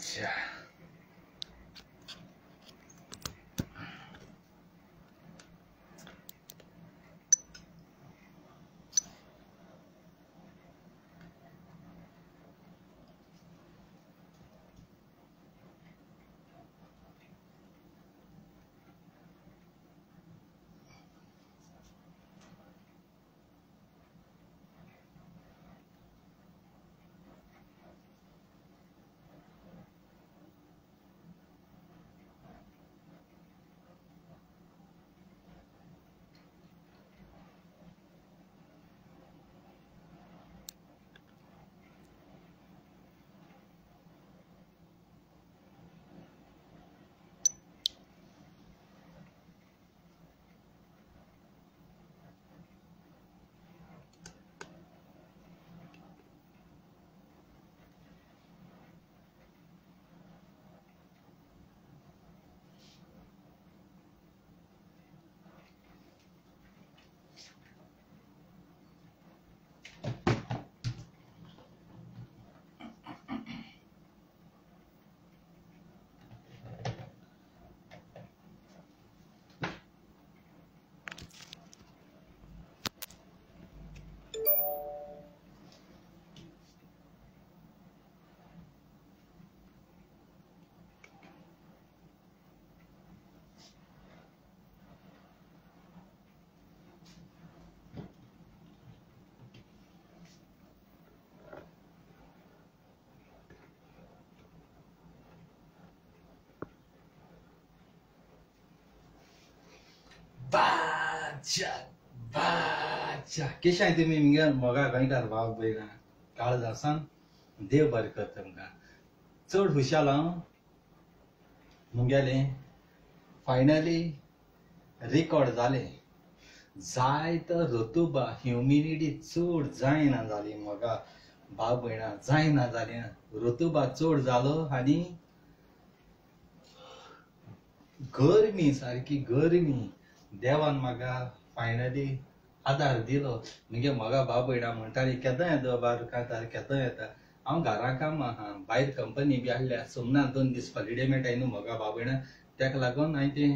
अच्छा बाजा बाजा केशाय तुम्ही मिंगे मोगा गोंयकार भाव भयणा काळ जासान देव बरें कर तुमकां चड हुशाल हांव मुगेलें फायनली रिकॉर्ड जालें जायत रुतुबा ह्युमिडिटी चड जायना जाली मोगा भाव भयणा जायना जालें रुतुबा चड जालो आनी गर्मी सारकी गर्मी देवान म्हाका फायनली आदार दिलो म्हणजे म्हाका भाव भयणा म्हणटाली केदां येता बाबा कांतार केदां येता हांव घरा कामां आहा भायर कंपनी बी आहल्या सोमनाथ 2 दीस हॉलिडे मेळटाय न्हू म्हाका भाव भयणा तेका लागून हांवें तें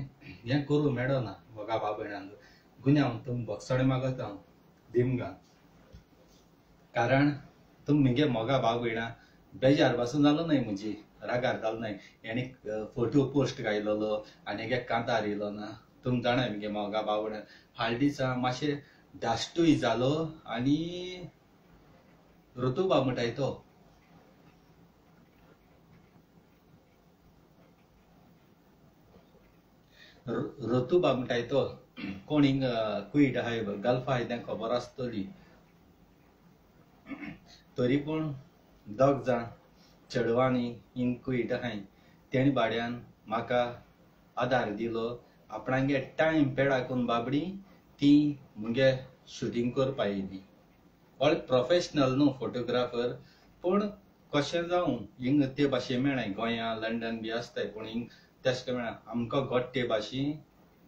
हें करूं मेळना म्हाका भाव भयणांक गुन्यांव तुम बॉक्सडे मागता हांव दिमगा कारण तुम म्हगे मोगा भाव भयणा बेजार पासून जालो न्हय म्हजी रागार जालो न्हय हेणी फोटो पोस्ट घायलोलो आनी एक कांतार येयलो ना तुम जाणाय म्हगे मोगा भाव भयणा हालडीचा मातशें धाश्टूय जालो आनी रुतुबा म्हणटाय तो रुतुबा म्हणटाय तो कोण हिंग कुयट आहाय गल्फा आहाय तें खबर आसतली तरी पूण दोग जाण चेडवांनी हिंग कुयट आहाय तेणी भाड्यान म्हाका आदार दिलो आपणागे टायम पेडाकून बाबडी ती मुगे शुटींग करपा येयली ऑल प्रोफेशनल न्हू फोटोग्राफर पूण कशें जावं हिंग ते भाशे मेळ्ळाय गोंया लंडन बी आसताय पूण हिंग तेशें मेळ्ळा आमकां गोट्टे भाशे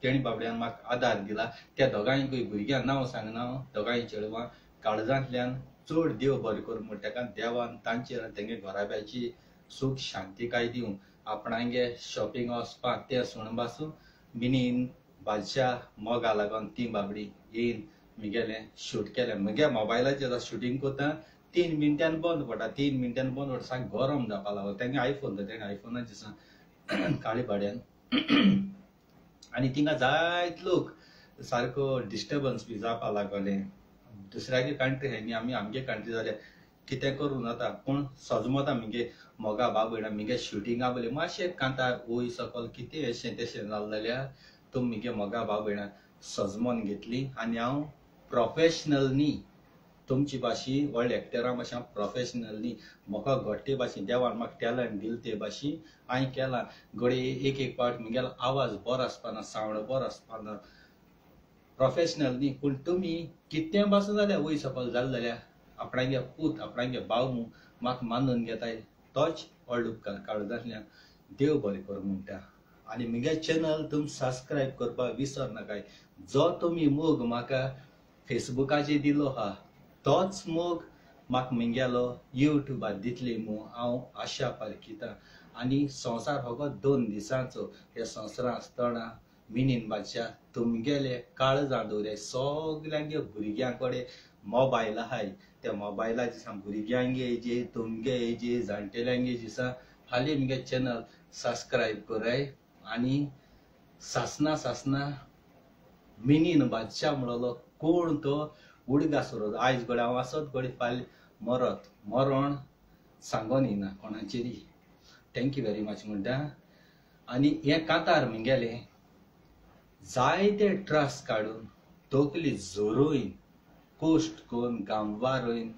तेणी बाबड्यान म्हाका आदार दिला त्या दोगांयकूय भुरग्यां नांव सांगना दोगांय चेडवां काळजांतल्यान चड देव बरें कर म्हण तेका देवान तांचेर तेंगे घोराब्याची सूख शांतीकाय दिवं आपणागे शॉपिंग वचपाक ते सुणबासूं बिनीन बादशा मोगा लागोन ती बाबडी येयन म्हगेलें शूट केलें म्हगे मोबायलाचेर शुटींग कोत्ता 3 मिनटान बंद पडटा 3 मिनटान बंद पडटा सामकें गरम जावपा लागलो तेंगे आयफोन तेणें आयफोनाचेर सांग काळी भाड्यान आनी थिंगा जायत लोक सारको डिस्टर्बन्स बी जावपा लागले दुसऱ्यागे कंट्री आहाय न्ही आमी आमगे कंट्री जाल्यार कितें करूं जाता पूण सजमता म्हगे मोगा भाव भयणा म्हगे शुटिंगा बले मातशें कांतार वयर सकयल कितें अशें तशें जालें जाल्यार तुम म्हगे मोगा भाव भयणा सजमोन घेतली आनी हांव प्रोफेशनल न्ही तुमची भाशी व्हडले एक्टरा मातशें हांव प्रोफेशनल न्ही म्हाका घोट्टे भाशेन देवान म्हाका टॅलंट दिल ते भाशी हांवें केलां घडये एक पावट म्हगेलो आवाज बरो आसपाना सावंड बरो आसपाना प्रोफेशनल न्ही पूण तुमी कितें पासून जाल्यार वयर सकयल जालें जाल्यार आपणागे पूत आपणागे भाव म्हाका मानून घेताय तोच व्हडलो उपकार काळजांतल्यान देव बरें कर म्हणटा आनी म्हगे चॅनल तुमी सबस्क्रायब करपाक विसर नाकाय जो तुमी मोग म्हाका फेसबुकाचेर दिलो हा तोच मोग म्हाका म्हगेलो युट्यूबार दितले म्हूण हांव आशा पालकितां आणि संवसार हो 2 दिसांचो. हे संवसारां आसतना मिनीन बादशा तुमगेले काळजां दवरे सगल्यांगे भुरग्यां कडेन मोबायल आहाय. त्या मोबायला दिसा भुरग्यांगे एजे तुमगे एजे जाणटेल्यांगे दिसा हालीं मुगे चॅनल सबस्क्रायब कराय आनी सासना मिनीन बादशा म्हणलो कोण तो उडगासुरो आयज घडये हांव आसत घडये फाल्यां मरत मरण सांगोन येना कोणाचेरी. थँक्यू व्हेरी मच म्हणटा. आनी हे कांतार म्हगेले जायते ट्रस्ट काडून तकली जोरोवन कोश्ट करून गांवारोवन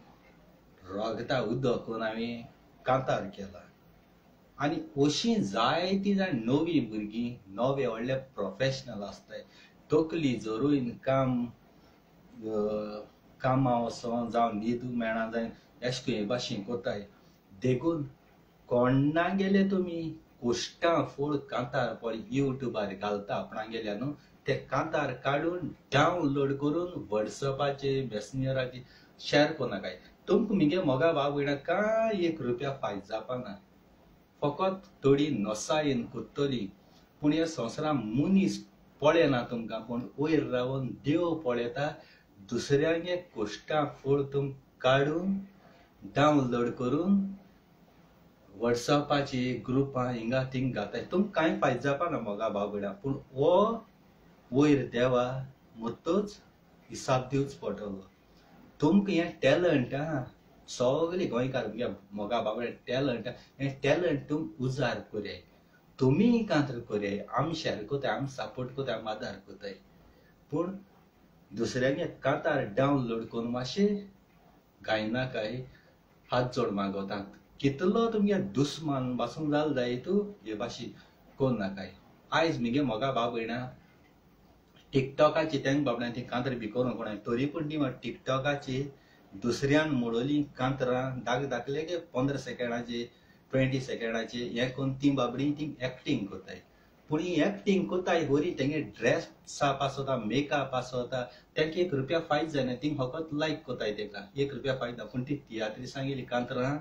रोगता उदक करून हांवें कांतार केला. आनी अशीं जायतीं जाण नवी भुरगीं नवे व्हडले प्रोफेशनल आसताय तकली जोरोवन कामां वचोन जावं न्हिद मेळना जायन अशें हे भाशेन कोताय. देखून कोणा गेले तुमी कोश्टां फूल कांतार पळय युट्यूबार घालता आपणागेल्या न्हू ते कांतार काडून डावनलोड करून व्हॉट्सअपाचेर मेसेंजराचेर शेअर कोनाकाय. तुमकां मुगे मोगा भाव भयणां कांय 1 रुपया फायदो जावपाना. फकत थोडी नोसायेन कोत्तली पूण ह्या संवसारांत मनीस पळयना तुमकां पूण वयर रावन देव पळयता. दुसऱ्यांगे कोश्टां फूल तुम काडून डावनलोड करून व्हॉट्सअपाचेर ग्रुपां हिंगा थिंग घाताय. तुमकां कांय फायदो जावपाना मोगा भाव भयणां पूण हो वयर देवा मुद्दोच हिसाब दिवच पडटलो. तुमकां हें टॅलंट आहा सगळे गोंयकार मोगा भाव भयणां टॅलंट हें टॅलंट तुम उजार कोराय. तुमी कांतर कोराय आमी शेअर कोताय आमी सपोर्ट कोताय आमी आदार कोताय. पूण दुसऱ्यांगे कांतार डावनलोड करून मातशें गायनाकाय हात जोड मागोतात. कितलो तुमगे दुस्मान पासून जाल जाय तूं हे भाशेन कोन्न नाकाय. आयज मुगे मोगा भाव भयणां टिकटॉकाचेर तेंक बाबड्यां ती कांतर भिकोन कोणाय तरी पूण ती टिकटॉकाचेर दुसऱ्यान मोडोली कांतरां दाखले गे 15 सेकंडाचे 20 सेकंडाचे हे करून ती बाबडी ती एक्टींग कोताय. पूण ही एक्टींग कोताय बरी तेंगे ड्रेसाप आसोता मेकअप आसोता तेंका 1 रुपया फायदो जायना. ती फकत लायक कोताय तेका 1 रुपया फायदो ना. पूण ती तियात्रिसां गेली कांतरां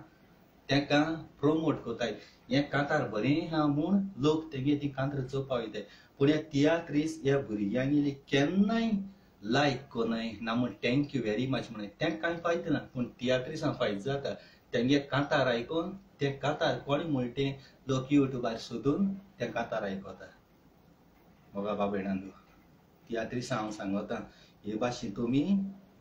तेका प्रोमोट कोताय. हे कांतार बरें आहा म्हूण लोक तेगे ती कांतर चोवपा वयताय. पूण हे तियात्रीस ह्या भुरग्यांक गेली केन्नाय लायक कोनाय ना म्हूण थँक्यू व्हेरी मच म्हणाय. तेंका कांय फायदो ना पूण तियात्रिसां फायदो जाता. तेंगे कांतार आयकोन ते कांतार कोणे म्हणटे लोक युट्यूबार सोदून ते कांतार आयकोता. मोगा भाव भयणांनो तियात्रिसां हांव सांगता हे भाशेन तुमी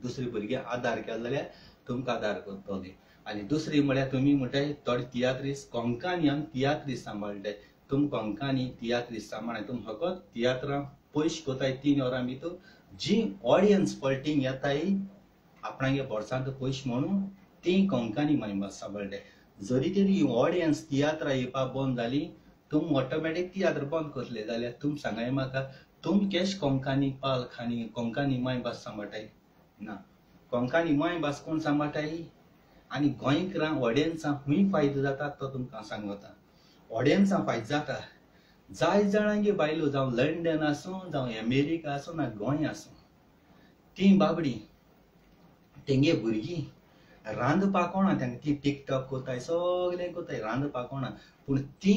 दुसरे भुरगे आदार केलो जाल्यार तुमकां आदार करतले. आनी दुसरी म्हळ्यार तुमी म्हणटाय थोडे तियात्रीस कोंकणी आमी तियात्रीस सांबाळटाय. तुम कोंकणी तियात्रीस सांबाळाय. तुम फकत तियात्रां पयशे कोताय 3 वरां भितर जी ऑडियन्स पळटींग येताय आपणागे बोर्सांत पयशे म्हणून ती कोंकणी मायभास सांबाळटाय. जरी तरी ऑडियन्स तियात्रां येवपा बंद जाली तुम ऑटोमॅटीक तियात्र बंद करतले जाल्यार तुम सांगाय म्हाका तुम केश कोंकणी पाल खाणी कोंकणी मायभास सांबाळटाय ना. कोंकणी मायभास कोण सांबाळटाय आनी गोंयकारांक ऑडियन्सांक खूंय फायदो जाता तो तुमकां सांगता. ऑडियन्सांक फायदो जाता जाय जाणांगे बायलो जावं लंडन आसूं जावं अमेरिका आसूं ना गोंय आसूं ती बाबडी तेंगे भुरगीं रांदपाक कोणा तेंका ती टिकटॉक कोताय सगलें कोताय रांदपाक कोणा. पूण ती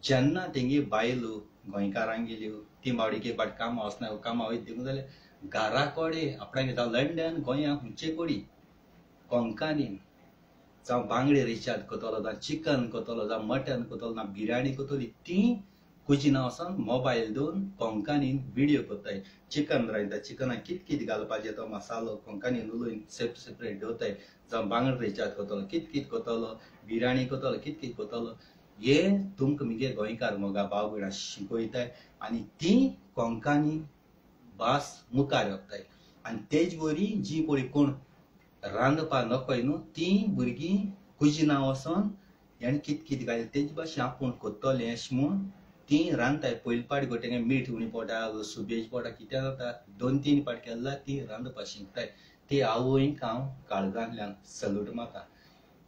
जेन्ना तेंगे बायलो गोंयकारांक गेल्यो ती बावडीके बाट कामां वचना कामां वयता देखून जाल्यार घरा कोडे आपणागे जावं लंडन गोंया खंयचे कोडी कोंकणीन जावं बांगडे रिचार्ज कोतलो जावं चिकन कोतलो जावं मटन कोतलो ना बिर्याणी कोतली ती कुजिना वचोन मोबायल दवरून कोंकणीन व्हिडियो कोताय. चिकन रांदता चिकनाक कित घालपाचें तो मसालो कोंकणीन उलोवन सेपरेट दवरताय. जावं बांगडे रिचार्ज कोतलो कित कोतलो बिर्याणी कोतलो कित कोतलो हे तुमकां मुगे गोंयकार मोगा भाव भयणां शिकयताय आनी ती कोंकणी भास मुखार व्हरताय. आनी तेज वरी जी पळय कोण रांदपा नकोय न्हू ती भुरगीं कुजिना वचोन हेणें कित घालें तेजे भाशेन आपूण कोत्तोलें अशें म्हूण ती रांदताय. पयली पाट गोटेंगे मीठ उणी पोटा सुबेज पोटा कितें जाता 2-3 पाट केल्यार ती रांदपा शिकताय. ती आवयक हांव काळजांतल्यान सल्यूट मारता.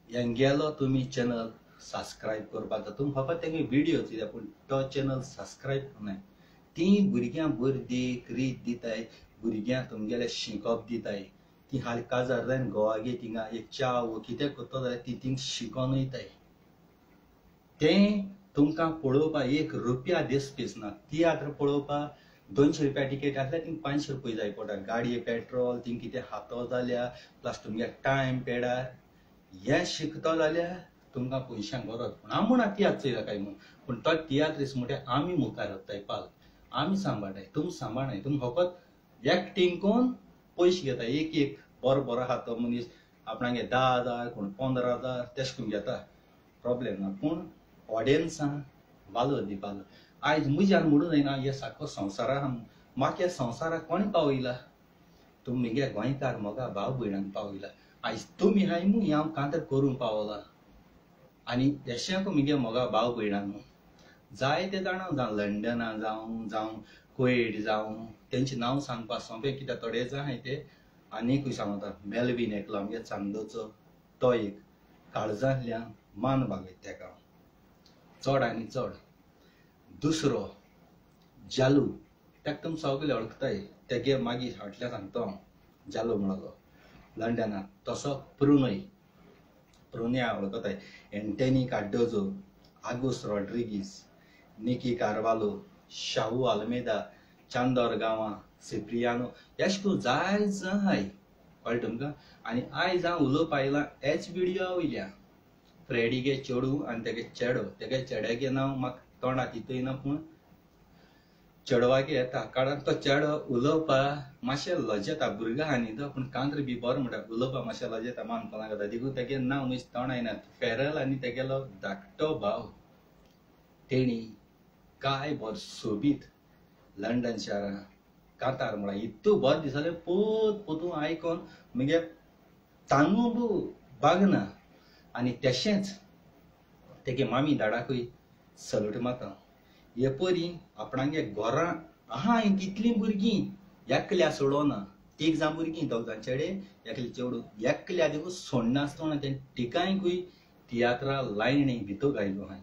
हेंगेलो तुमी चॅनल सबस्क्रायब करपाक जाता. तुमी फकत तेंगे व्हिडियो चोयता पूण तो चॅनल सबस्क्रायब करनाय. ती भुरग्यांक बरी देख रीत दिताय भुरग्यांक तुमगेलें शिकोवप दिताय. ती हाल काजार जायन गोवा गे थिंगा एक च्या वो कितें कोत्तो जाल्यार ती थिंग शिकोन वयताय. तें तुमकां पळोवपाक 1 रुपया दिसपीच ना. तियात्र पळोवपाक 200 रुपया तिकेट आसल्यार थिंग 500 रुपया जाय पडटा. गाडये पेट्रोल, थिंग कितें खातो जाल्यार, प्लस तुमगे टायम पेडार, हें शिकतो जाल्यार तुमकां पयशांक गरज. पूण हांव म्हणा तियात्र चोयला काय म्हूण, पूण तो तियात्र म्हटल्यार आमी मुखार वताय पाल. आमी सांबाळटाय, तुमी सांबाळनाय. तुमी फकत एक्टींग कोन्न पयशे घेताय. एक बरो आहा तो मनीस आपणागे 10,000 कोण 15,000 तेश करून घेता, प्रॉब्लेम ना. पूण ऑडियन्सांक वालोर दिवपाक आयज म्हज्यान म्हणून जायना हे सारको संवसार आहा. म्हाका ह्या संवसाराक कोणें पावयला? तुमगे गोंयकार मोगा भाव भयणांक पावयला. आयज तुमी हाय म्हूण हांव कांतर करूंक पावला. आनी एशेंक म्हगे मोगा भाव भयणांक जायते जाणां जावं लंडना जावं कुवेट जावं तेंचें नांव सांगपाक सोंपें, कित्याक थोडे जाण हाय ते आनीकूय सांगता. मेलवीन एकलो आमगे चांदोचो, तो एक काळजांतल्यान मान बागयता तेका चड आनी चड. दुसरो जालू, ताका तुमी सगळे वळखताय. तेगे मागीर फाटल्यान सांगता हांव जालू म्हणलो लंडनाक. तसो प्रुनय हांव वळखताय. एंटनी कार्डोजो, आगोस रॉड्रिगीस, निकी कार्वालो, शाहू आल्मेदा, चांदोर गांवां, सिप्रियानो, अशें करून जाय जाण हाय, कळ्ळें तुमकां. आनी आयज हांव उलोवपा आयलां हेच व्हिडिओ वयल्यान फ्रेडीगे चेडू आनी तेगे चेडो. तेगे चेड्यागे नांव म्हाका तोंडाक येतय ना, पूण चेडवागे येता. कारण तो चेडो उलोवपाक मातशें लज येता. भुरगो आहा न्ही तो, पूण कांतर बी बरो म्हणटा. उलोवपाक मातशें लज येता, मानपाक लागता. देखून तेगे नांव म्हजे तोंडाक येना. फेरल आनी तेगेलो धाकटो भाव तेणी काय बरो सोबीत लंडन शारान कांतार म्हळ्यार इतू बरो दिसलें. पोतून आयकोन म्हगे तांदूळ बागना. आनी तशेंच तेगे मामी धाडाकूय सल्यूट मारता. हे परी आपणागे घरां आहा कितलीं भुरगीं एकल्या सोडोना. 3 जाण भुरगीं, 2 जाण चेडे, एकलें चेडूं. एकल्या देखून सोडनासतना तें तिकायकूय तियात्रा लायणी भितर घायलो आहाय.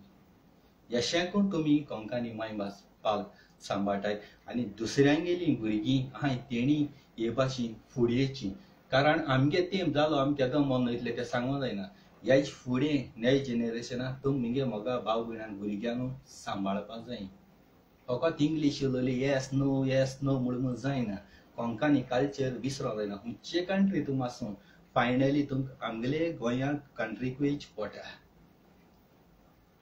अशेंकून तुमी कोंकणी मायभास पाल सांबाळटाय. आनी दुसऱ्यांगेलीं भुरगीं आहाय तेणी हे भाशेन फुडें येवचीं. कारण आमगे तेंप जालो, आमी केदो मनयतले तें सांगूंक जायना. हेज फुडें नेक्स्ट जेनरेशनाक तुमगे मोगा भाव भयणांक भुरग्यांक सांबाळपाक जाय. फकत इंग्लीश उलयली येस नो म्हणून जायना. कोंकणी कल्चर विसरोंक जायना. खंयचे कंट्री तुमी आसूं, फायनली तुमकां आमगले गोंयांत कंट्रीक येवचें पडटा.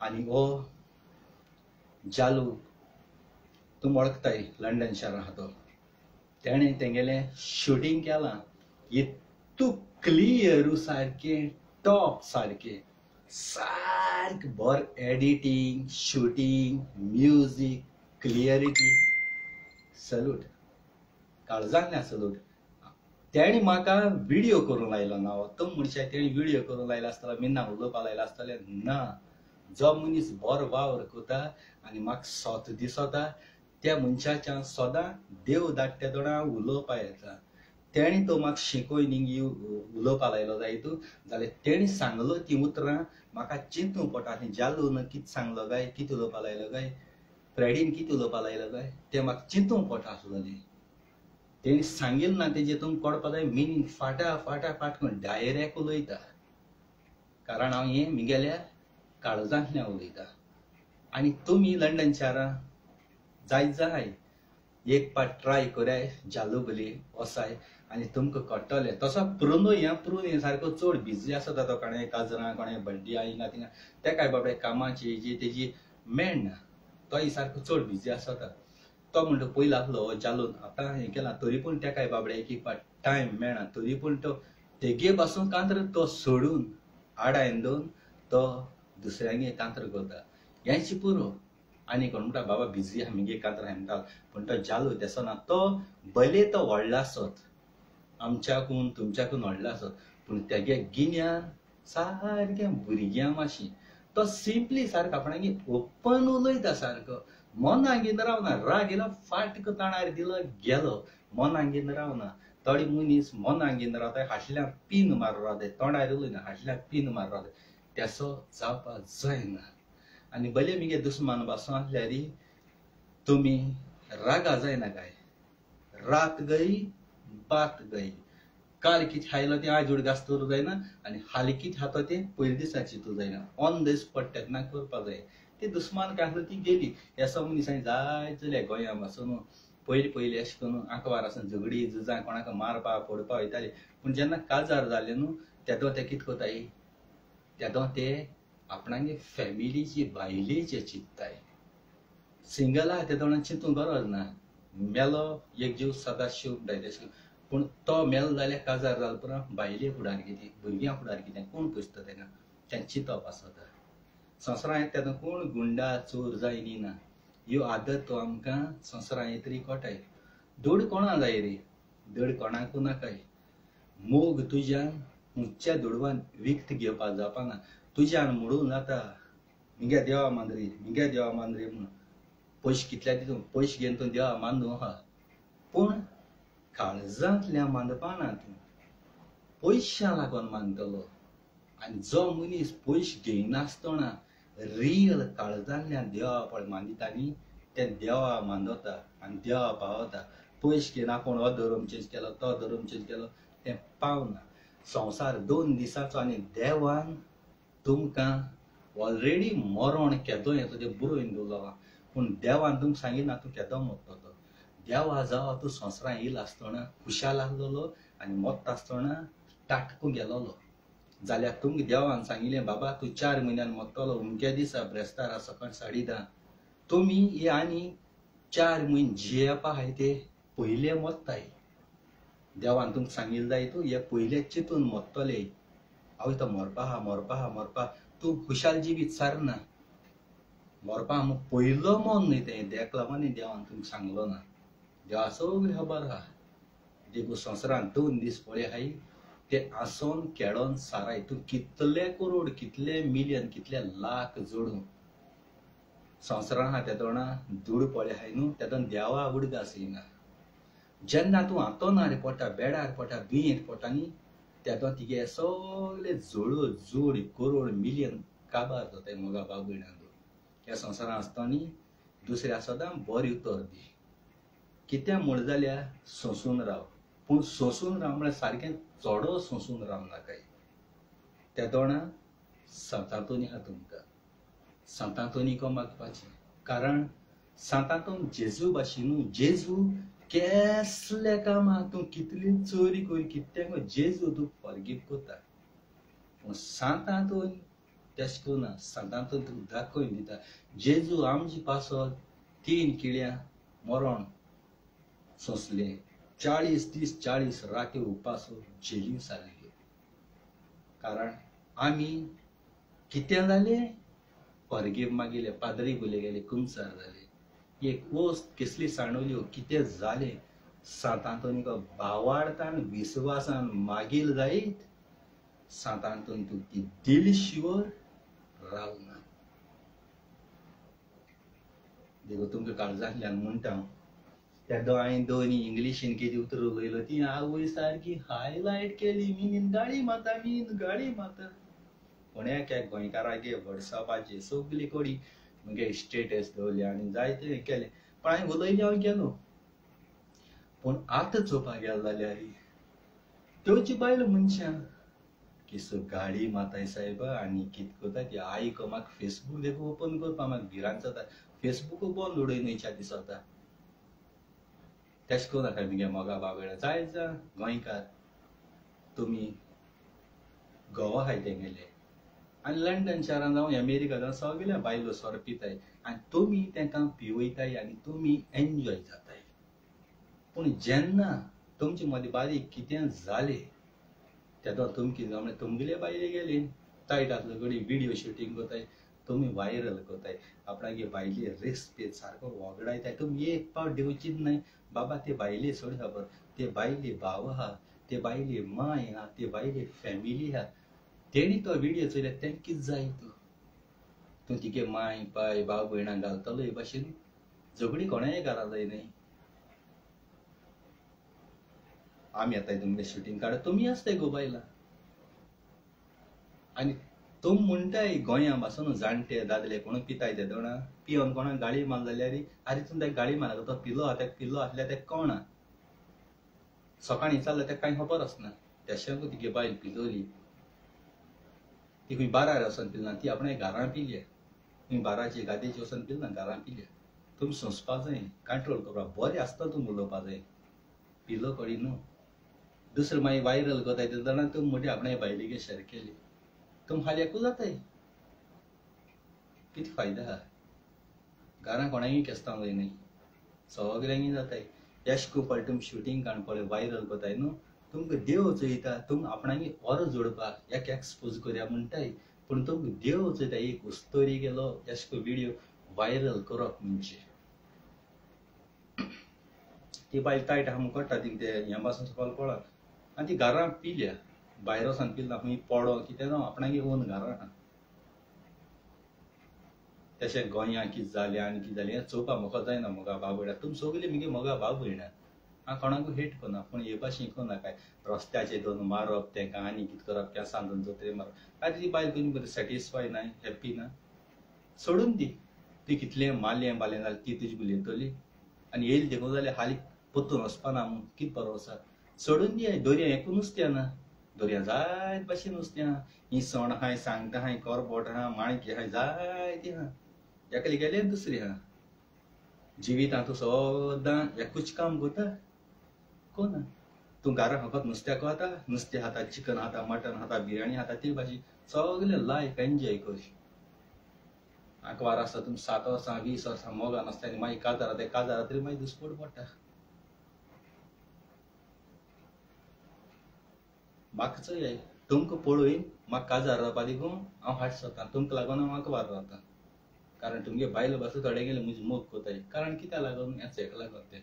आनी हो जालू तुमी वळखताय लंडन शारान आहा तो. तेणें तेंगेलें शुटींग केलां. इतू क्लियरू सारकें टॉप सारकें बरें editing, shooting, music, clarity. Salute, काळजांतल्यान सल्यूट. तेणी म्हाका व्हिडिओ करूंक लायलो ना. तो मनशाक तेणी व्हिडिओ करूंक लायलो आसतलो, मिन्ना उलोवपाक लायलो आसतलें ना. जो मनीस बरो वावर करता आनी म्हाका सोत दिसता, त्या मनशाच्या सदां देव धाडटा तेदोना हांव उलोवपाक येता. तेणी तो म्हाका शिकोय नींगी उलोवपाक लायलो जायत जाल्यार तेणी सांगलो ती उतरां म्हाका चिंतूंक पडटा. जालून कितें सांगलो काय, कितें उलोवपाक लायलो काय, फ्रेडीन कितें उलोवपाक लायलो काय, तें म्हाका चिंतूंक पडटा आसलें. तेणी सांगिल्लें ना तेजें तुमकां कळपाक जाय मिनींग. फाटा करून डायरेक्ट उलयता. कारण हांव हें म्हगेल्या काळजांतल्यान उलयता. आनी तुमी लंडन शारान जायत जाय एक पाट ट्राय कराय जालूबली वसाय आनी तुमकां कळटलें. तसो प्रुनूय सारको चड बिजी आसता. तो कोणें काजरां, कोणें बड्डे हिंगा थिंगा, तेकाय बाबडे कामाची हेजी तेजी मेळना. तोय सारको चड बिजी आसता. तो म्हणटा पयलो आसलो जालून, आतां हें केलां, तरी पूण तेकाय बाबडे एक पाट टायम मेळना. तरी पूण तो तेगे पासून कांतर तो सोडून आडायन दोन तो दुसऱ्यांगे कांतर करता. हेंच पुरो. आनी कोण म्हणटा बाबा बिजी आहा म्हगे कांतर म्हणटा, पूण तो जालू तेसो ना. तो भले तो व्हडलो आसत, आमच्याकून तुमच्याकून व्हडलो आसत, पूण तेगे गिन्यान सारकें भुरग्यां मातशी. तो सिंपली सारको आपणागे ओपन उलयता सारको. मनाक घेवन रावना. राग येयलो फाटक तोंडार दिलो गेलो. मनाक घेवन रावना. थोडे मनीस मनाक घेवन रावताय, फाटल्यान पीन मारून रावताय. तोंडार उलयना, फाटल्यान पीन मारून रावताय. तेसो जावपाक जायना. आनी भले म्हगे दुस्मान भासो आसल्यार तुमी रागा जायना काय. रात गई बात गई. काल कितें खायलो तें आयज उडगास दवरूंक जायना आनी हालीं कितें खातो तें पयले दिसा चिंतूंक जायना. ऑन द स्पॉट तेन्ना करपाक जाय. ती दुस्मान काय आसलो ती गेली. ह्या मनीसांनी जायत जाल्यार गोंया पासून पयलीं अशें करून आंकवारांसून झगडी झुजां कोणाक मारपाक फोडपाक वयताले. पूण जेन्ना काजार जालें न्हू तेदो ते कितें कोताय, तेदो ते आपणागे फॅमिलीची बायलेचें चिंत्ताय. सिंगल आहा तेदो चिंतूंक गरज ना. मेलो एक जीव सदांच शिव म्हणटाय तशें. पूण तो मेलो जाल्यार काजार जालो उपरांत बायले फुडार कितें, भुरग्यां फुडार कितें, कोण पुजता तेन्ना तें चिंतप आसता. संवसारांत तेन्ना कोण गुंडा चोर जाय दिना. ह्यो आदत आमकां संवसारांत येतरी कोटाय. धड कोणा जाय रे, धड कोणाकू नाकाय. मोग तुज्यान उंच्या धुडवान विकत घेवपाक जावपाना. तुज्यान म्हणून जाता मिगे देवा मांद्री म्हणून पयशे कितल्या दितू, पयशे घेवन तूं देवा मानूं आहा. पूण काळजांतल्या मानपाना तूं, पयशां लागोन मानतलो. आनी जो मनीस पयशे घेयनासतना रियल काळजांतल्यान देवा पळय मानिता न्ही ते देवा मानता आनी देवा पावता. पयशे घेवन आपूण हो धर्म चेंज केलो, तो धर्म चेंज केलो तें पावना. संवसार 2 दिसाचो आनी देवान तुमकां ऑलरेडी मरण केदो येता तें बरोवन दवरलो. पूण देवान तुमकां सांगिना तूं केदो मरतलो. देवा जावा तूं संवसारांत येयला आसतना खुशाल आसलेलो आनी मोत्ता आसतना टाटकूं गेलोलो जाल्यार तुमकां देवान सांगिल्लें बाबा तूं 4 म्हयन्यान मरतलो, अमक्या दिसा ब्रेस्तारा सकाळ 10:30. तुमी हे आनी 4 म्हयने जियेवपा आहाय ते पयले मरताय. देवान तुमकां सांगिल्लें जाय तूं हे पयले चिंतून मरतले. आवय तो मरपा तूं खुशाल जिवीत सारना. मरपा पयलो मन न्ही तें देख लागोन देवान तुमकां सांगलो ना. देवा सगळें खबर आहा. देखून संवसारांत 2 दीस पळय आहाय ते आसोन खेडोन साराय. तूं कितले करोड, कितले मिलियन, कितले लाख जोडूं संवसारांत आहा तेदोणा धूड पळय आहाय न्हू तेदोन देवा उडगास येयना. जेन्ना तूं हातो ना रे पोटा, बेडार पोटा, बियेंत पोटा न्ही तेदो तिगे सगळे जोडो जोड करोड मिलियन काबार जाताय मोगा भाव भयणांचो. ह्या संवसारांत आसता न्ही दुसऱ्या सदां बरी उतर दी. कितें म्हण जाल्यार सोंसून राव. पूण सोंसून राव म्हळ्यार सारकें चोडो सोंसून राव नाकाय. तेदोणा सांतांतोनी आहा तुमकां. सांतांतोनिको मागपाचें. कारण सांतांतोन जेजू भाशेन न्हू. जेजू केसले कामां तूं कितली चोरी कर कितें जेजू तूं फॉरगीव कोता. पूण सांतांतोन तशें करिना. सांतांतोन तुका दाखोवन दिता. जेजू आमचे पासत 3 किळ्यां मरण सोंसलें. 40 दीस 40 राती उपास जेलीन सारले. कारण आमी कितें जालें फॉरगीव मागिल्लें. पाद्री बोले गेले, कुंचार जाले. एक वस्त कसली सांडोल्यो कितें जालें सांतांतोनिको भावार्थान विश्वासान मागील जायत सांतांतोन तूं ती दिल शिवर रावना. देखून तुमकां काळजांतल्यान म्हणटा तेदो हांवें दोनी इंग्लिशीन कितें उतर उलयलो ती आवय सारकी हायलायट केली. मीन गाडी माता. पूण एक गोंयकारागे व्हॉट्सॅपाचेर सगळी कोडी मुगे स्टेटस दवरले आनी जायते केले. पण हांवें उलयले हांव गेलो. पूण आतां चोवपाक गेलो जाल्यार त्योची बायल मनशां किसो गाडी माताय सायब आनी कितें कोता ती आयको म्हाका फेसबूक देखून ओपन करपाक म्हाका भिरांत जाता. फेसबूक बंद उडयनच्या दिसता. तशें करूं नाका मगे मोगा बाबेळा. जायत जा गोंयकार तुमी गोवा आहाय तेंगेले आनी लंडन शारांत जावं अमेरिका जावं सगळ्या बायलो सोर पिताय आनी तुमी तांकां पिवयताय आनी तुमी एन्जॉय जाताय. पूण जेन्ना तुमचे मदीं बारीक कितें जालें तेदो तुमी कितें जालें तुमगेले बायले गेले टायटातलो घडी व्हिडिओ शुटींग कोताय. तुमी वायरल कोताय. आपणागे बायले रेस्पेद सारको वगडायताय. तुमी एक पावट दिवचीच न्हय. बाबा ते बायले सोड खबर. ते बायले भाव आहा, ते बायले माय आहा, ते बायले फॅमिली आहा. तेणी तो व्हिडिओ चोयल्यार तेंका कितें जाय तूं तिगे माय पाय भाव भयणांक घालतलो हे भाशेन झगडी कोणाय घरा जाय न्हय. आमी येताय तुमगे शुटींग काडत तुमी आसताय गो बायलां आनी तुम म्हणटाय गोंया पासून जाणटे दादले कोण पिताय ते दोणा पिवन कोणाक गाळी मार जाल्यार आरे तूं ताका गाळी मारता तो पिलो आहा. ताका पिल्लो आसल्यार ताका कोणा सकाळीं चालल्यार ताका कांय खबर आसना. त्याशांक तिगे बायल पिलोली ती खंय बारार वचून पिलना ती आपणे घरां पिल्या खंय बाराचे गादयेचे वचून पिलना घरां पिल्या तुमी सोंसपा जाय कंट्रोल करपाक बरें आसता तुमी उलोवपा जाय पिलो कडी न्हू दुसरें मागीर वायरल कोताय ते जाणां तुमी मोठी आपणे बायलेगे शेअर केली तुम हाल एकू जाताय किती फायदा आहा घरां कोणाकय केस्तां जायनाय सगळ्यांक जाताय यश खूब तुम शूटिंग काणपळे वायरल कोताय न्हू तुमकां देव वचयता तुम आपणागे ओरो जोडपाक एक एक्सपोज करया म्हणटाय पूण तुमकां देव वचयता एक उस्तोरी गेलो यश व्हिडिओ वायरल करप म्हणजे ती बायल टायट आहा म्हणून कळटा ती ते हें पासून सकयल पळत आनी ती घरां पिल्या भायर वचून पिलना खंय पडो कितें ना आपणागे ओन घरां आहा तशें गोंयां कितें जालें आनी कितें जालें हें चोवपाक म्हाका जायना मोगा भाव भयणां तुमी सगळीं मगे मोगा भाव भयणां हांव कोणाकूय हेट करना पूण हे भाशेन शिकोवनाकाय रस्त्याचे दोन मारप तेंकां आनी कितें करप केंसां दोन जोत्रे मारप आतां ती बायल तुमी बरी सॅटिस्फाय ना हॅप्पी ना सोडून दी ती कितलें मारलें बालें जाल्यार ती तुजी उलयतली आनी येयली देखून जाल्यार हालीं पोत्तून वचपाना म्हूण कितें भरोसा सोडून दी दर्या हें नुस्तें ना दर्या जायत भाशेन नुस्तें आहा इसवण आहाय सांगटा आहाय करबोट आहा माणकी आहाय जायतीं आहा एका गेलें दुसरी आहा जिवितांत तूं सदां एकूच काम करता कोण तूं घरां फकत नुस्त्या खाता नुस्तें खाता चिकन खाता मटन खाता बिर्याणी खाता ती भाजी सगळें लायफ एन्जॉय कर आंकवार आसता तुमी 7 वर्सां 20 वर्सां मोगान आसता आनी मागीर काजार ते काजार तरी मागीर दुसपोट पडटा म्हाका चोय तुमकां पळोवन म्हाका काजार रावपा देखून हांव हाट सोदतां तुमकां लागून हांव आंकवार रावतां कारण तुमगे बायल भास थोडे गेले म्हजे मोग कोताय कारण कित्या लागून हेका लागून ते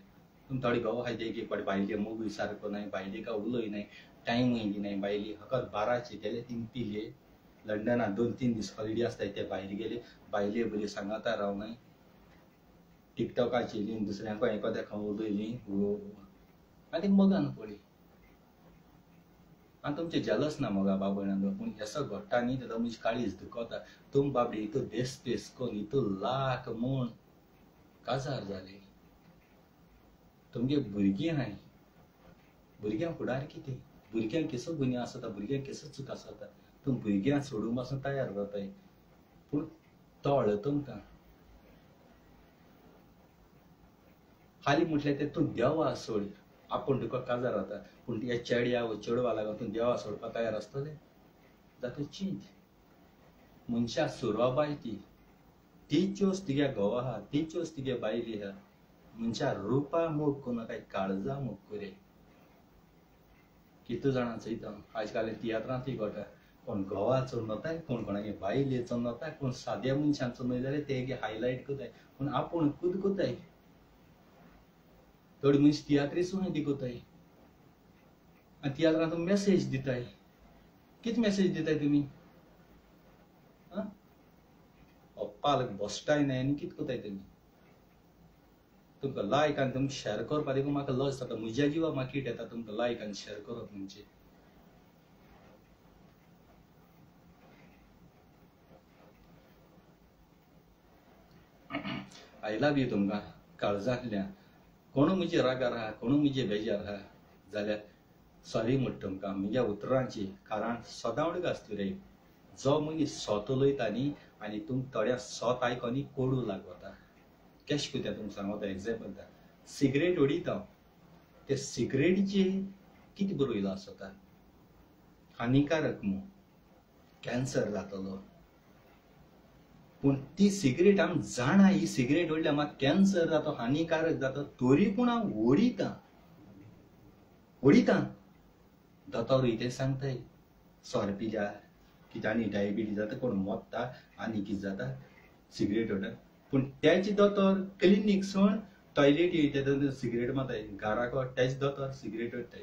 तुम थोडी घोव आहाय एक एक पाटी बायले मोगूय सारको नाय बायले का उलोय नाय टायमूय दिनाय बायली फकत 12चे गेले तीन पिले लंडनात 2-3 दीस हॉलिडे आसताय ते भायर गेले बायले बरी सांगाता रावनाय टिकटॉकाची लिंक दुसऱ्यांक एकोद्या खाव उलयली आनी मोगान पडी आनी तुमचे जलस ना मोगा बाबयणांदो पूण हेसो घडटा न्ही तेदो म्हजी काळीज दुखोता तुम बाबडी हितू देस कोन हितू लाख म्हूण काजार जाले तुमगे भुरगीं आहाय भुरग्यां फुडार कितें भुरग्यांक केसो गुन्यांव आसता भुरग्यांक केसो चूक आसता तुम भुरग्यांक सोडून पासून तयार जाताय पूण तोळ तुमकां हालीं म्हटलें तें तूं देवा सोड आपूण तुका काजार जाता पूण ह्या चेड्या वा चेडवा लागून तूं देवा सोडपाक तयार आसतलें जाता चिंत मनशा सुरवाबाय तीच्योच तिगे घोव आहा तीच्योच तिगे बायली आहा मनशा रुपा मोग कोण काय काळजा मोग करे कितू जाणां चयता आजकाल तियात्रांतूय घडटा कोण घोवाचो नोताय कोण कोणागे बायलेचो नोताय कोण साद्या मनशांचो न्हय जाल्यार तेगे हायलायट कोताय पूण आपूण खुद कोताय थोडी मनीस तियात्रेसून ती कोताय आनी तियात्रांत मेसेज दिताय कितें मेसेज दिताय तुमी पालक बसताय नाय आनी कितें कोताय तुमी तुमकां लायक आनी तुमकां शेअर करपा देखून म्हाका लज जाता म्हज्या जिवा मागीर येता तुमकां लायक आनी शेअर करप म्हणजे आय लव यू तुमकां काळजांतल्यान कोण म्हजे रागार आहा कोण म्हजे बेजार आहा जाल्यार सॉरी म्हणटा तुमकां म्हज्या उतरांची कारण सदां उडीक आसता रे जो मनीस सोत उलयता न्ही आनी तुम थोड्या सोत आयकोनी कोडू लागता कशें कोत्या तुमकां सांगता एग्जाम्पल दा सिगरेट उडयता ते सिगरेटीचे कितें बरो इलाज जाता हानिकारक म्हूण कॅन्सर जातलो पूण ती सिगरेट आमी जाणा ही सिगरेट उडल्यार म्हाका कॅन्सर जाता हानिकारक जाता तरी पूण हांव उडयतां दोतोरूय ते सांगताय सोर पिल्यार कितें आनी डायबिटीज जाता कोण मोत्ता आनी कितें जाता सिगरेट उडटा पूण तेच दोतोर क्लिनीक सोड टॉयलेट येता सिगरेट मारताय घराको तेच दोतोर सिगरेट उडटाय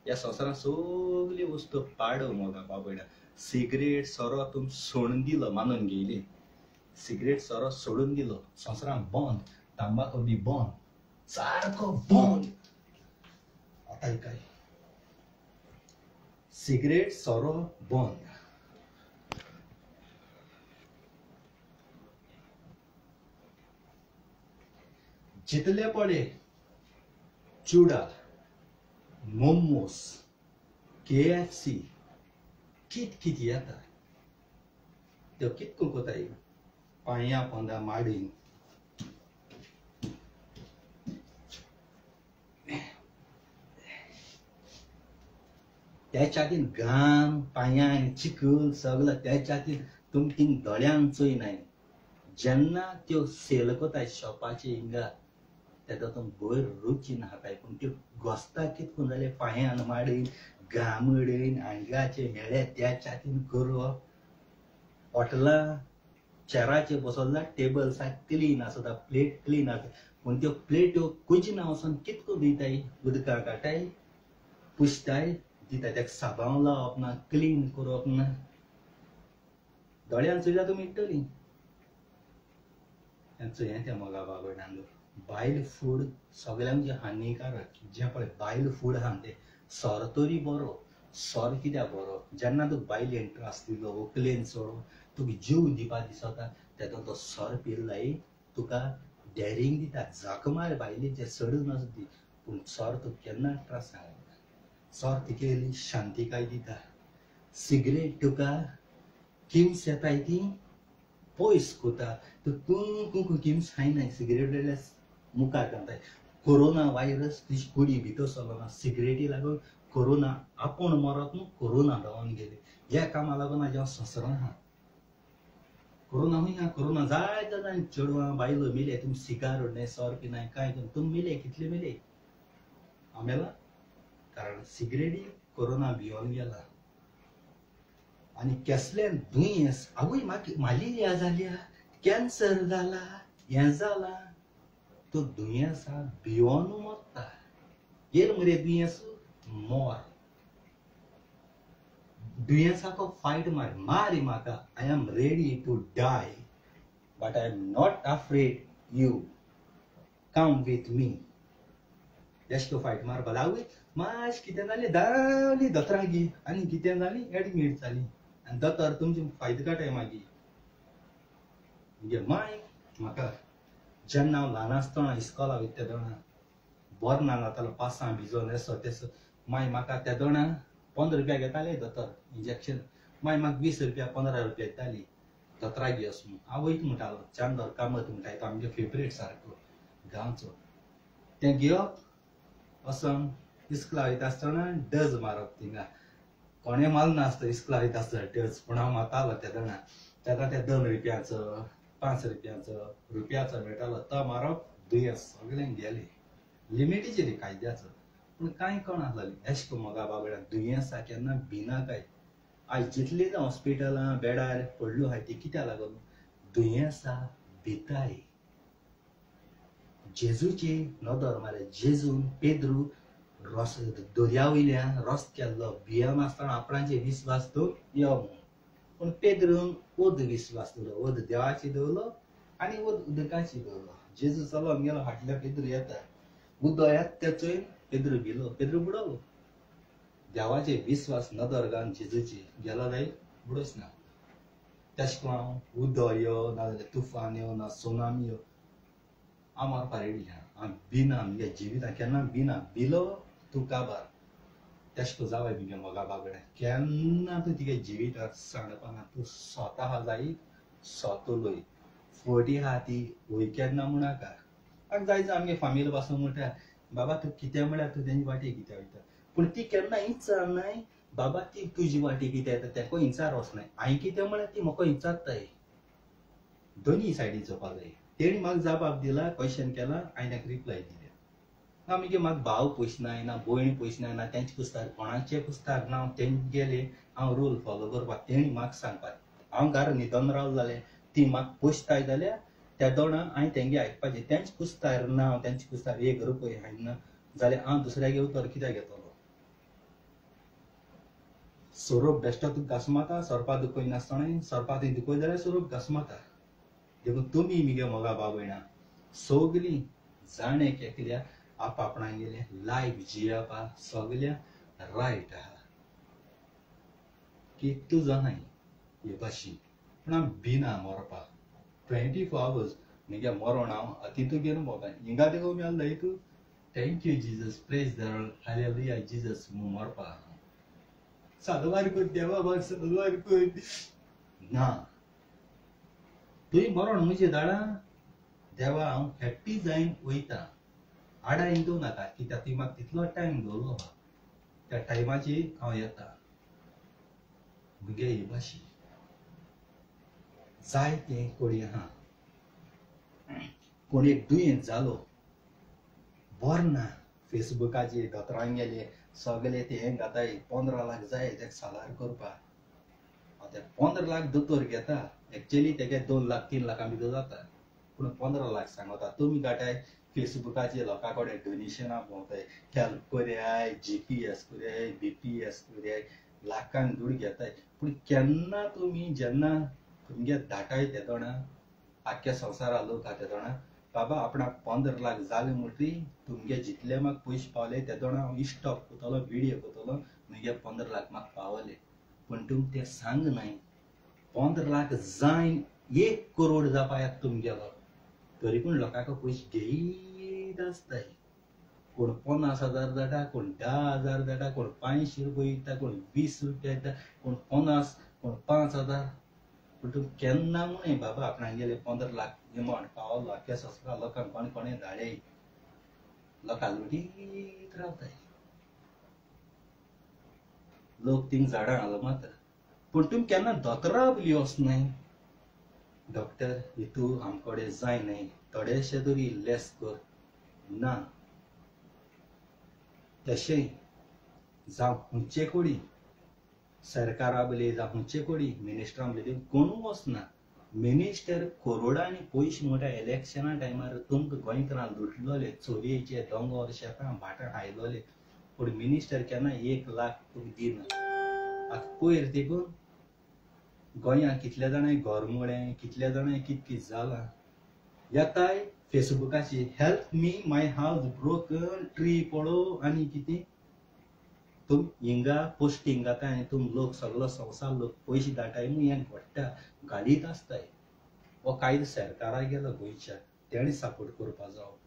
ह्या संवसारांत सगळ्यो वस्तू पाडो मोगा बाबयणा सिगरेट सोरो तुम सोडून दिलो मानून घेयले सिगरेट सोरो सोडून दिलो संवसारांत बंद तंबाखू बी बंद सारको बंद आतां काय सिगरेट सोरो बंद जितले पडे चुडा मोमोस KFC कित येता त्यो कितको कोताय पाया पोंदा माडी त्याच्यातील घाम पायां चिखल सगळं त्याच्यातील तुमची दोळ्यांचोय नाही जेन्ना त्यो सेल कोताय शॉपाचे हिंगा त्यातून बयर रुची नाताय पण त्यो घोस्ता कितकून जाले पायान माडीन घाम उडयन आंगाचे मेळे त्याच्यातील करप हॉटेला चेराचे बसोल्ला टेबल सा क्लीन आसता प्लेट क्लीन आसता पण त्यो प्लेट्यो कुजिना वचोन कितको दिताय उदका काटाय पुसताय दिता त्याक साबांव लावप ना क्लीन करप ना दोळ्यान चुयल्या तुमी इट्टली त्यांचं हे त्या मोगा बाबड्यान बायल फूड सगळ्यांक जे हानिकारक जे पळय बायल फूड आहा ते सोर तरी बरो सोर कित्याक बरो जेन्ना तूं बायल इंट्रस्ट दिलो व्हंकलेन सोडून तुका जीव दिवपा दिसता तेतून तो सोर पिल्लाय तुका डेरिंग दिता जाक मार बायलेचे सडून आसा ती पूण सोर तूं केन्ना त्रास सांगना सोर तिकेली शांतिकाय दिता सिगरेट तुका किम्स येताय ती पयस कोता तूं किम्स खायनाय सिगरेट मुखार घालताय कोरोना व्हायरस तुजी कुडी भितर सरलो ना सिगरेटी लागून कोरोना आपूण मरत न्हू कोरोना रावन गेले ह्या कामा लागून हांव जेव्हा ससरो आहा कोरोना हुंय कोरोना जायते जाण चेडवां बायलो मेले तुमी सिगार उडनाय सोर पिनाय कांय करून तुमी मेले कितले मेले हांव मेला कारण सिगरेटी कोरोना भियोन गेला आनी कसलें दुयेंस आवय म्हाका मलेरिया जाल्या कॅन्सर जाला हें जाला तो दुयेंसा भियोन मरता येर मरे दुयेंस मोर दुयेंसाको फायट मारी म्हाका I am ready to die but I am not afraid you come with me एशको फायट मारपा आवय माश कितें जालें धावली दोतोरागेर आनी कितें जाली एडमीट जाली आनी दोतोर तुमचे फायदो काटाय मागीर म्हणजे माय म्हाका जेन्ना हांव ल्हान आसतना इस्कॉलाक वयता त्या दोणा बरो ना जातालो पासां भिजोन एसो तेसो माय म्हाका त्या दोणा 15 रुपया घेताले दोतोर इंजेक्शन माय म्हाका 20 रुपया 15 रुपया दिताली दोतोरागेर वचून हांव वयता म्हणटालो चांदोर कामत म्हणटाय तो आमगे फेवरेट सारको गांवचो तें घेवप वचोन इस्कॉला वयता आसतना डज मारप थिंगा कोणें मारना आसता इस्कॉला वयता आसतना डज पूण हांव मारतालो त्या दोणा तेका त्या 2 रुपयाचो 5 रुपयाचो मेळटालो तो मारप दुयेंस सगळ्यांक गेले लिमिटीचेर कायद्याचो पूण कांय कोण आसलेली एशको मोगा बाबड्या दुयेंसा केन्ना भिना काय आयज जितली हॉस्पिटलां बेडार पडल्यो आहाय ती कित्याक लागून दुयेंसा भिताय जेजूची नदर मारे जेजून पेद्रू रोस दर्या वयल्यान रोस केल्लो भियेन आसतना आपणाचे विस्वास तो यो पूण पेद्रून ओद विस्वास दवरलो ओद देवाची दवरलो आनी ओद उदकाची दवरलो जेजू चलोन गेलो फाटल्या पेद्रू येता उदो येता ते चोयन पेद्रू भिलो पेद्रू बुडलो देवाचे विस्वास नदर घालन जेजूची गेलो जायत बुडोच ना तेश कोन हांव उदो यो नाजाल्यार तुफान यो ना सुनामी यो हांव मारपा रेडी आहा हांव भिना म्हगे जिवितांत केन्ना भिना भिलो तूं काबार तेशको जावय तुगे मोगा बाबड्या केन्ना तूं तुगे जिवितांत सांडपाना तूं स्वता आहा जायत स्वता लय फोटी आहा ती वय केन्ना म्हणाका आतां जायत आमगे फामील पासून म्हणटा बाबा तूं कितें म्हळ्यार तूं तेंची वाटी कित्याक वयता पूण ती केन्ना विचारनाय बाबा ती तुजी वाटी कितें येता तेका विचार वचनाय हांवें कितें म्हळ्यार ती म्हाका विचारताय दोनी सायडी चोवपा जाय तेणी म्हाका जबाब दिला क्वेश्चन केला हांवें ताका रिप्लाय दिले ना मागीर म्हाका भाव पयसनाय ना भयण पयसनाय ना तेंचे कुस्तार कोणाचे कुस्तार ना तेंचे गेले हांव रूल फॉलो करपाक तेणी म्हाका सांगपाक हांव घरा न्हिदोन रावलो जाल्यार ती म्हाका पोसताय जाल्यार त्या दोना हांवें तेंगे आयकपाचें तेंचे कुस्तार ना तेंचे कुस्तार 1 रुपया हाडना जाल्यार हांव दुसऱ्यागे उतर कित्याक घेतलो सोरोप बेश्टो तुका घास माता सोरपा दुखोय नासतना सोरपा थंय दुखोय जाल्यार सोरोप घास माता देखून तुमी मिगे मोगा बाबयणा सगलीं जाणे एकल्या आपआपणागेले लायफ जियेवपा सगल्या रायट आहा की तुजो आहाय हे भाशेन पूण हांव भिना मरपाक 24 hours मिगे मरोन हांव तितू घेवन भोंवता हिंगा देखून मेळ्ळो तूं thank you Jesus praise the Lord hallelujah Jesus मरपाक सालवार कर देवा म्हाका सालवार कर ना तुवें मरण म्हजे धाडा देवा हांव हॅप्पी जायन वयता आडा येवं नाका कित्याक तुवें म्हाका तितलो टायम दवरलो आहा त्या टायमाचेर हांव येता म्हगे ही भाशी जायते कोणी आहा कोण एक दुयेंत जालो बरो ना फेसबुकाचेर दोतोरांक गेले सगळे ते हें घाताय 15 लाख जाय तेका सालार करपाक ते 15 लाख दोतोर घेता एक्चुअली तेगे 2 लाख 3 लाखां भितर जाता पूण 15 लाख सांगता तुमी घाटाय फेसबुकाचेर लोकां कडेन डोनेशनां भोंवताय हेल्प कोराय GPS कोराय BPS कोराय लाखांक दूड घेताय पूण केन्ना तुमी जेन्ना तुमगे धाटाय ते तोणा आख्या संवसारा लोक आहा ते तोणा बाबा आपणाक 15 लाख जाले म्हणटी तुमगे जितले म्हाका पयशे पावले ते तोणा हांव स्टॉप करतलो व्हिडियो करतलो म्हगे 15 लाख म्हाका पावले पूण तुमी ते सांगनाय 15 लाख जायन 1 करोड जावपाक तुमगेलो तरी पूण लोकांक पयशे घेयत आसताय कोण 50,000 धाडटा कोण 10,000 धाडटा कोण 500 रुपया दिता कोण 20 रुपया दिता कोण 50 कोण 5,000 पूण तूं केन्ना म्हणे बाबा आपणाक गेले 15 लाख अमावंट पावलो आख्या संवसारा लोकांक कोणे कोणे धाडे लोकां लुटीत रावताय लोक थिंग झाडां घालो मात पूण तुमी केन्ना दोतोरा बी वचनाय डॉक्टर हितू आमकोडे जायनाय थोडेशे तरी लेस कर ना तशें जावं खंयचे कोडी सरकारा बले जावं खंयचे कोडी मिनिस्टरां बले कोण वचना मिनिस्टर करोडांनी पयशे मोठ्या इलेक्शना टायमार तुमकां गोंयकारांक लुटलोले चोरयेचे दोंगर शेतां भाटां खायलोले पूण मिनिस्टर केन्ना 1 लाख तुका दिना आतां पयर देखून गोंयांत कितले जाणां घर मोडे कितले जाणां कित कित जालां येताय फेसबुकाचेर हेल्प मी माय हावज ब्रोकन ट्री पडो आनी कितें तुम हिंगा पोस्टिंग घाताय आनी तुम लोक सगळो संवसार लोक पयशे धाडटाय म्हूण हें घडटा घालीत आसताय हो कायदो सरकाराक गेलो गोंयच्या तेणी सपोर्ट करपा जावो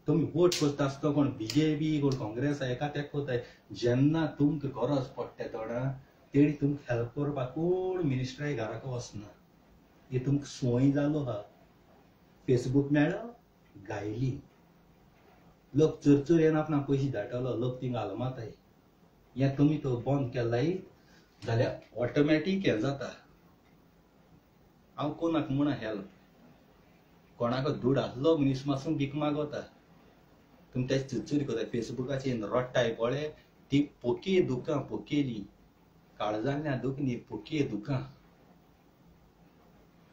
तुमी वोट करता आसतो कोण BJP कोण काँग्रेस एका तेक कोताय जेन्ना तुमकां गरज पडटा थोडा तेणी तुमकां हेल्प करपाक कोण मिनिस्टराय घराक वचना हे तुमकां सोय जालो आहा फेसबूक मेळ्ळो गायली लोक चरचर येवन आपणाक पयशे धाडटलो लोक थिंगा आलमाताय हें तुमी तो बंद केल्याय जाल्यार ऑटोमॅटीक हें जाता हांव कोणाक म्हणा हेल्प कोणाक दूड आसलो मनीस मातसो भीक मागता तुमी तेच चरचरी कोताय फेसबुकाचेर रोडटाय पळय ती पोकी दुकां पोकेली काळजांतल्या दुखनी पोकी दुकां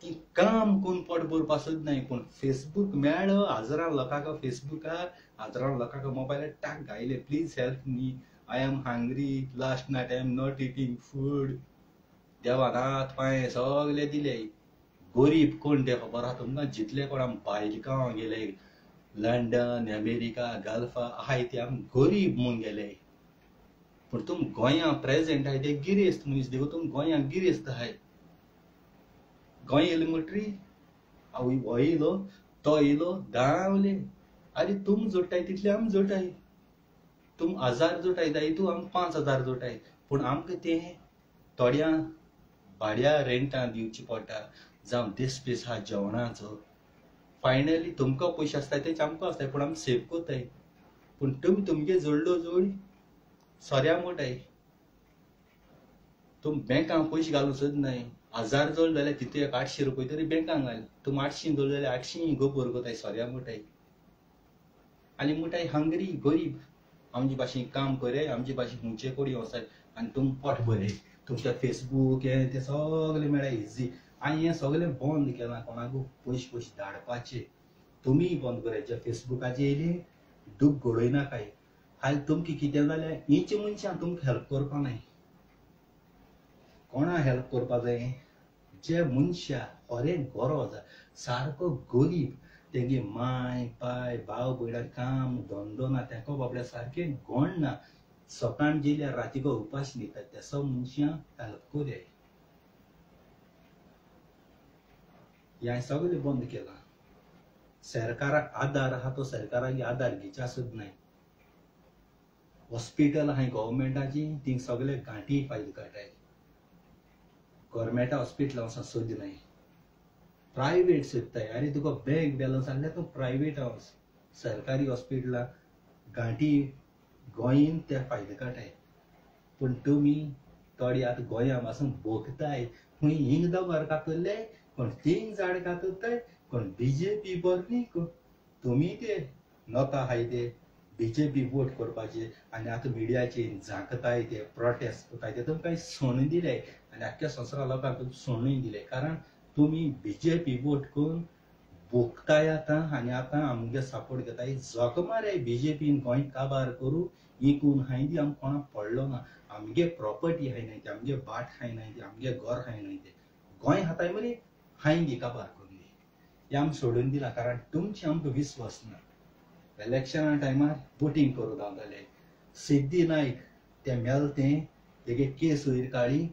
ती काम कोण पोट भरपा सोदनाय पूण फेसबूक मेळ्ळो हजारां लोकांक फेसबुकार हजारां लोकांक मोबायलार टाक घायले please help me I am hungry last night I am not eating food देवान हात पांय सगळे दिले गरीब कोण ते खबर आहा तुमकां जितले कोण आमी भायलिकां गेले लंडन अमेरिका गल्फा आहाय ते आमी गरीब म्हूण गेले पूण तुम गोंयां प्रेजेंट आहाय ते गिरेस्त मनीस देखून तुम गोंयां गिरेस्त आहाय गोंय येयले म्हणटरी हो येयलो तो येयलो गावले अरे तुम जोडटाय तितले आमी जोडटाय तुम 1000 जोडटाय दायतू आमी 5000 जोडटाय पूण आमकां तें थोड्या भाड्या रेंटां दिवची पडटा जावं दिसपीस आहा जेवणाचो फायनली तुमकां पयशे आसताय तेच आमकां आसताय पूण आमी सेव कोताय पूण तुमी तुमगे जोडलो जोड सोऱ्या मोटाय तुम बँकांत पयशे घालूंक सोदनाय 1000 जोड जाल्यार तितून एक 800 रुपया तरी बँकांत घाल तुम 800 जोड जाल्यार 800 गोबर कोताय सोऱ्या मोटाय आनी मोटाय हंगरी गरीब आमचे भाशेन काम करे आमचे भाशेन खंयचे कोडी वचाय आनी तुम पोट भरे तुमच्या फेसबूक हें तें सगळें मेळ्ळें इजी आनी हें सगळें बंद केलां कोणाकूय पयशे धाडपाचे तुमी बंद करायचे फेसबुकाचेर येयली दूख घडोयनाकाय हाल तुमकां कितें जाल्यार हींच मनशां तुमकां हेल्प करपा नाय कोणा हेल्प करपा जाय जे मनशां खरें गरज सारको गरीब तेगे माय पाय भाव भयणां काम धंदो ना तेका बाबड्या सारकें गोण ना सकाळ जेयल्यार रातीको उपास न्हिदता त्या मनशां हेल्प कोराय हें सगळें बंद केलां सरकाराक आदार आहा तो सरकाराक आदार घेवचा सोदनाय हॉस्पिटल आहाय गव्हर्मेंटाची ती सगळे गांठी फायल काटाय गव्हर्मेंटा हॉस्पिटल वचून सोद नाही प्रायव्हेट सोदताय अरे तुका बँक बॅलन्स आसल्यार तूं प्रायव्हेट वच सरकारी हॉस्पिटलां गांठी गोंयन ते फायल काटाय पूण तुमी थोडी आतां गोंया पासून भोगताय खूंय हिंग दोंगर कातरले कोण तीन झाड कातरताय कोण बीजेपी बरली तुमी ते नोता आहाय ते बीजेपी वोट करपाचे आनी आतां मिडियाचेर झांकताय ते प्रोटेस्ट कोताय ते तुमकां सोडून दिले आनी आख्ख्या संवसारा लोकांक सोडून दिले कारण तुमी बीजेपी वोट करून भोगताय आतां आनी आतां आमगे सपोर्ट घेताय जोक मारे बीजेपीन गोंय काबार करूं इकून हाय ती आमकां कोणाक पडलो ना आमगे प्रॉपर्टी हाय नाय ते आमगे बाट हाय नाय ते आमगे घर हाय नाय ते गोंय हाताय मरे हाय दी काबार करून दी हे आमी सोडून दिला कारण तुमचे आमकां विश्वास ना इलेक्शना टायमार वोटींग करूं गावताले सिद्धी नायक ते मेल तेगे केस वयर काळी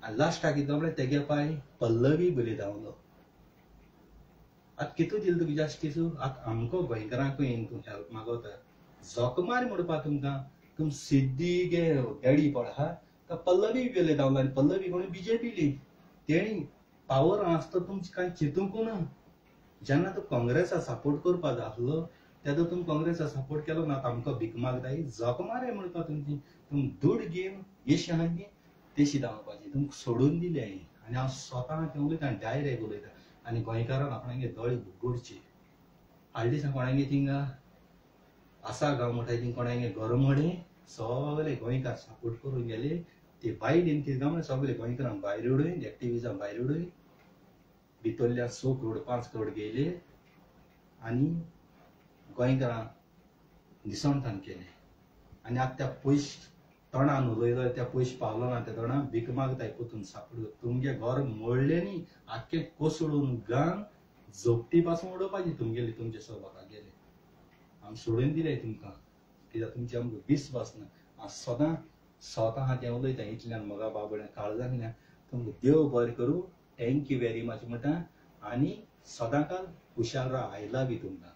आनी लास्टाक कितें म्हणल्यार तेगे पाय पल्लवी बली धांवलो आतां कितू दिल तुका जस्टीस आतां आमकां गोंयकारांक येवन तूं हेल्प मागोता जोक मार म्हणपा तुमकां तुम सिद्धी गे गॅडी पड हा तो पल्लवी बेले धांवलो आनी पल्लवी कोण बीजेपीली तेणी पावर आसता तुमचे कांय चिंतूंक ना जेन्ना तूं काँग्रेसा सपोर्ट करपा जाय आसलो तेदो तुमी काँग्रेसा सपोर्ट केलो ना आमकां भीक मागताय जोक मारे म्हणपा तुमची तुम दूड गेम येश आहा ती तेशी धांवपाची तुमकां सोडून दिले आनी हांव स्वता तें उलयता डायरेक्ट उलयता आनी गोंयकारांक आपणागे दोळे बुडचे हाल दिसा कोणागे थिंगा आसा गांव म्हणटाय थिंग कोणागे गरमडे सगळे गोंयकार सपोर्ट करून गेले ते बायलेन कितें गांव सगळे गोंयकारांक भायर उडय एक्टिविजां भायर उडय भितरल्या 6 करोड 5 करोड गेले आनी गोंयकारांक दिसवणतान केले आनी आतां त्या पयशे तोंडान उलयलो त्या पयशे पावलो ना त्या तोंडान भीक मागताय पोतून सापड तुमगे घर मोडले न्ही आख्खे कोसळून गांग झोपटी पासून उडोवपाची तुमगेली तुमचे लोकांक गेले आमी सोडून दिले तुमकां कित्याक तुमचे आमकां विश्वास ना हांव स्वता हांव तें उलयता इतल्यान म्हाका बाबड्या काळजांतल्यान तुमकां देव बरें करूं थँक्यू वेरी मच म्हणटा आनी सदांकाल हुशार राव आय लव यू तुमकां